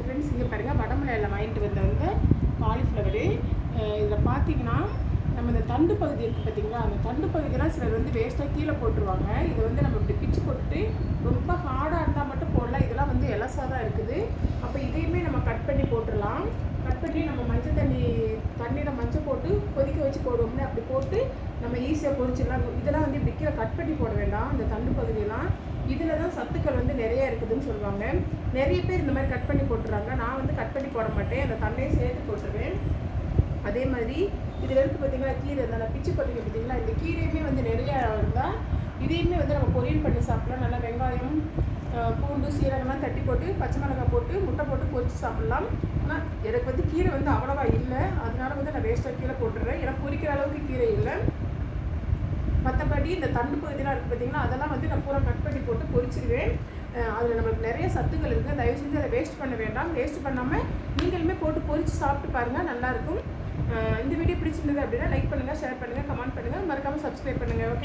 Friends இங்கே பாருங்கள் வடமலையில் வாங்கிட்டு வந்த காலிஃப்ளவரு. இதில் பார்த்தீங்கன்னா நம்ம இந்த தண்டு பகுதி இருக்குது பார்த்தீங்களா, அந்த தண்டு பகுதியெல்லாம் சிலர் வந்து வேஸ்ட்டாக கீழே போட்டுருவாங்க. இதை வந்து நம்ம இப்படி பிச்சு போட்டுட்டு ரொம்ப ஹார்டாக இருந்தால் மட்டும் போடலாம். இதெல்லாம் வந்து எலசாக தான் இருக்குது. அப்போ இதையுமே நம்ம கட் பண்ணி போட்டுடலாம். கட் பண்ணி நம்ம மஞ்சள் தண்ணியில் மஞ்சள் போட்டு கொதிக்க வச்சு போடுவோம்னு அப்படி போட்டு நம்ம ஈஸியாக பொரிச்சிடலாம். இதெல்லாம் வந்து இப்படி கீழே கட் பண்ணி போட வேண்டாம். இந்த தண்டு பகுதியெல்லாம் இதில் தான் சத்துக்கள் வந்து நிறைய இருக்குதுன்னு சொல்லுவாங்க. நிறைய பேர் இந்த மாதிரி கட் பண்ணி போட்டுறாங்க. நான் வந்து கட் பண்ணி போட மாட்டேன், அந்த தண்ணியை சேர்த்து போட்டுருவேன். அதே மாதிரி இதில் இருக்குது பார்த்தீங்களா கீரை, இந்த பிச்சு போட்டிங்க பார்த்தீங்களா, இந்த கீரையுமே வந்து நிறையா இருந்தால் இதையுமே வந்து நம்ம பொரியல் பண்ணி சாப்பிடலாம். நல்லா வெங்காயம், பூண்டு, சீரகம்லாம் தட்டி போட்டு பச்சை மிளகாய் போட்டு முட்டை போட்டு பொரித்து சாப்பிட்லாம். ஆனால் எனக்கு வந்து கீரை வந்து அவ்வளோவா இல்லை, அதனால வந்து நான் வேஸ்ட்டாக கீரை போட்டுடுறேன். ஏன்னா பொரிக்கிற அளவுக்கு கீரை இல்லை. மற்றபடி இந்த தண்டு பகுதியெலாம் இருக்குது பார்த்தீங்கன்னா, அதெல்லாம் வந்து நான் பூரா கட் பண்ணி போட்டு பொரிச்சிடுவேன். அதில் நம்மளுக்கு நிறைய சத்துக்கள் இருக்குது. தயவு செஞ்சு அதை வேஸ்ட் பண்ண வேண்டாம். வேஸ்ட் பண்ணாமல் நீங்களுமே போட்டு பொரித்து சாப்பிட்டு பாருங்கள், நல்லாயிருக்கும். இந்த வீடியோ பிடிச்சிருந்தது அப்படின்னா லைக் பண்ணுங்கள், ஷேர் பண்ணுங்கள், கமெண்ட் பண்ணுங்கள், மறக்காமல் சப்ஸ்கிரைப் பண்ணுங்கள். ஓகே.